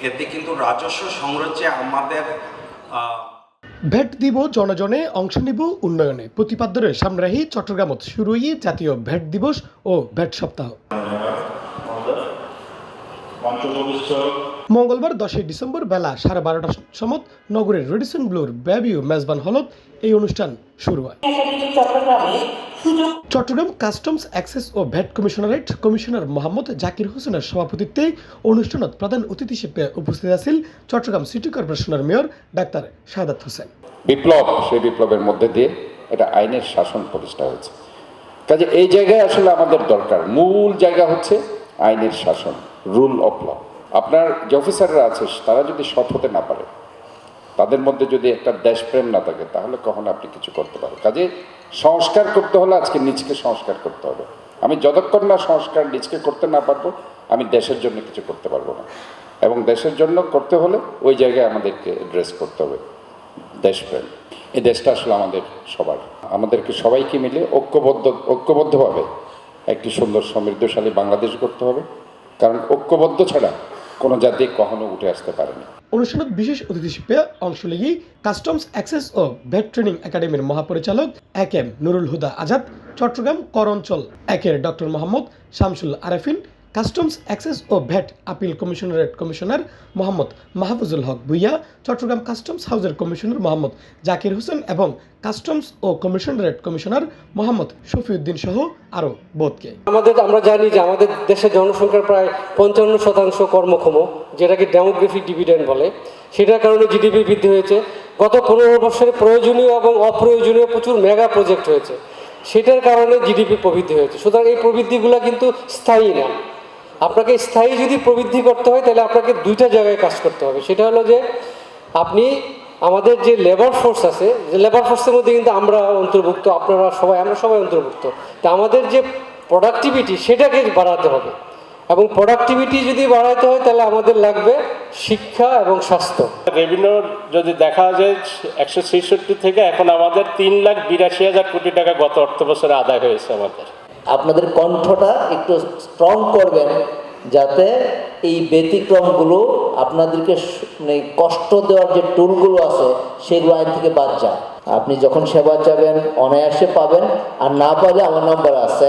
এতে কিন্তু রাজস্ব সংগ্রহে আমাদের ভ্যাট দিব জনজনে অংশ নিব উন্নয়নে প্রতিপাদ্যের সামনে রাখি চট্টগ্রামত শুরু জাতীয় ভ্যাট দিবস ও ভ্যাট সপ্তাহ। মঙ্গলবার 10 ডিসেম্বর বেলা 12:30টার সময় নগরের রেডিসন ব্লুর ব্যাবিউ মেজবান হলত এই অনুষ্ঠান শুরু হয়। চট্টগ্রাম কাস্টমস অ্যাক্সেস ও VAT commissionerate commissioner Mohammad Zakir হোসেনের সভাপতিত্বে অনুষ্ঠানত প্রধান অতিথি হিসেবে উপস্থিত আছেন চট্টগ্রাম সিটি কর্পোরেশনের মেয়র ডাক্তার শাহাদাত হোসেন। বিপ্লব, সেই বিপ্লবের মধ্যে দিয়ে এটা আইনের শাসন প্রতিষ্ঠা হয়েছে। কাজে এই জায়গায় আসলে আমাদের দরকার, মূল জায়গা হচ্ছে আইনের শাসন, রুল অফ ল। আপনার যে অফিসাররা আছে তারা যদি সৎ হতে না পারে, তাদের মধ্যে যদি একটা দেশপ্রেম না থাকে, তাহলে কখনো আপনি কিছু করতে পারেন। কাজে সংস্কার করতে হলে আজকে নিজকে সংস্কার করতে হবে। আমি যতক্ষণ না সংস্কার নিজকে করতে না পারবো, আমি দেশের জন্য কিছু করতে পারবো না। এবং দেশের জন্য করতে হলে ওই জায়গায় আমাদেরকে অ্যাড্রেস করতে হবে দেশপ্রেম। এই দেশটা আসলে আমাদের সবার, আমাদেরকে সবাইকে মিলে ঐক্যবদ্ধভাবে একটি সুন্দর সমৃদ্ধশালী বাংলাদেশ করতে হবে। কারণ ঐক্যবদ্ধ ছাড়া কোনো জাতি কখনো উঠে আসতে পারে না। অনুষ্ঠানত বিশেষ অতিথি হিসেবে অংশ নিয়ে কাস্টমস অ্যাক্সেস ও ভ্যাট ট্রেনিং একাডেমির মহাপরিচালক এম নুরুল হুদা আজাদ, চট্টগ্রাম কর অঞ্চল 1-এর doctor Mohammad Shamsul Arefin, customs excise ও VAT appeal commissionerate commissioner Mohammad Mahfuzul Haque Bhuiyan, Chattogram customs হাউসের কমিশনার মোহাম্মদ জাকির হোসেন এবং কাস্টমস ও কমিশনারেট কমিশনার মোহাম্মদ শফিউদ্দিন সহ আরও বোধকে। আমরা জানি যে আমাদের দেশের জনসংখ্যার প্রায় 55% কর্মক্ষম, যেটাকে ডেমোগ্রাফিক ডিভিডেন্ড বলে। সেটার কারণে জিডিপি বৃদ্ধি হয়েছে। গত 15 বছরে প্রয়োজনীয় এবং অপ্রয়োজনীয় প্রচুর মেগা প্রজেক্ট হয়েছে, সেটার কারণে জিডিপি প্রবৃদ্ধি হয়েছে। সুতরাং এই প্রবৃদ্ধিগুলো কিন্তু স্থায়ী না। আপনাকে স্থায়ী যদি প্রবৃদ্ধি করতে হয় তাহলে আপনাকে দুইটা জায়গায় কাজ করতে হবে। সেটা হলো যে আপনি আমাদের যে লেবার ফোর্স আছে, যে লেবার ফোর্সের মধ্যে কিন্তু আমরা অন্তর্ভুক্ত, আমরা সবাই অন্তর্ভুক্ত। তা আমাদের যে প্রোডাক্টিভিটি সেটাকে বাড়াতে হবে, এবং প্রোডাক্টিভিটি যদি বাড়াতে হয় তাহলে আমাদের লাগবে শিক্ষা এবং স্বাস্থ্য। রেভিনিউ যদি দেখা যায় 166 থেকে এখন আমাদের 3,82,000 কোটি টাকা গত অর্থ বছরে আদায় হয়েছে। আপনাদের কণ্ঠটা একটু স্ট্রং করবেন, যাতে এই ব্যতিক্রমগুলো আপনাদেরকে কষ্ট দেওয়ার যে টুলগুলো আছে সেগুলো আইন থেকে বাদ যায়। আপনি যখন সেবা চাবেন অনায়াসে পাবেন, আর না পারলে আমার নাম্বার আছে,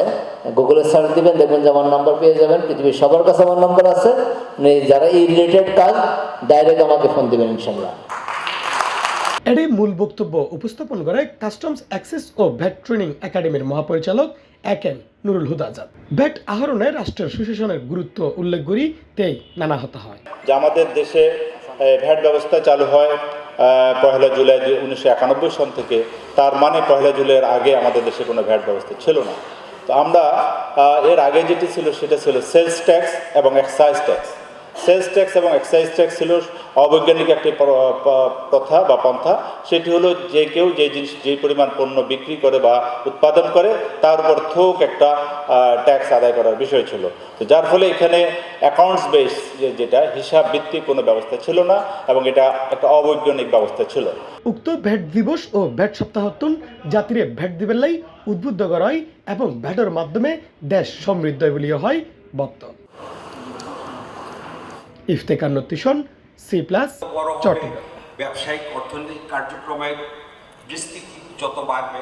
গুগলে সার্চ দিবেন, দেখবেন যে আমার নাম্বার পেয়ে যাবেন। পৃথিবীর সবার কাছে আমার নাম্বার আছে। যারা এই রিলেটেড কাজ ডাইরেক্ট আমাকে ফোন দিবেন ইনশাল্লাহ। এর মূল বক্তব্য উপস্থাপন করে কাস্টমস অ্যাক্সেস ও ভ্যাট ট্রেনিং একাডেমির মহাপরিচালক এম নুরুল হুদা আজাদ। ভ্যাট আহরণে রাষ্ট্রের সুশাসনের গুরুত্ব উল্লেখ করি তেই নানা হতা হয়। যে আমাদের দেশে ভ্যাট ব্যবস্থা চালু হয় 1 জুলাই 1991 সন থেকে। তার মানে 1 জুলাইয়ের আগে আমাদের দেশে কোনো ভ্যাট ব্যবস্থা ছিল না। তো আমরা এর আগে যেটি ছিল সেটা ছিল সেলস ট্যাক্স এবং এক্সাইজ ট্যাক্স। সেলস ট্যাক্স এবং এক্সাইজ ট্যাক্স ছিল অবৈজ্ঞানিক একটি প্রথা বা পন্থা। সেটি হলো যে কেউ যে পরিমাণ পণ্য বিক্রি করে বা উৎপাদন করে তার উপর থোক একটা ট্যাক্স আদায় করার বিষয় ছিল। তো যার ফলে এখানে অ্যাকাউন্টস বেস যেটা হিসাব ভিত্তিক কোনো ব্যবস্থা ছিল না, এবং এটা একটা অবৈজ্ঞানিক ব্যবস্থা ছিল। উক্ত ভ্যাট দিবস ও ভ্যাট সপ্তাহতন জাতিরে ভ্যাট দিবেলাই উদ্বুদ্ধ করা হয় এবং ভ্যাটের মাধ্যমে দেশ সমৃদ্ধ বলিও হয় বক্তব্য। ইফতেখার নতিশন, C+ চট্টগ্রাম। ব্যবসায়িক অর্থনৈতিক কার্যক্রমের বিস্তৃতি যত বাড়বে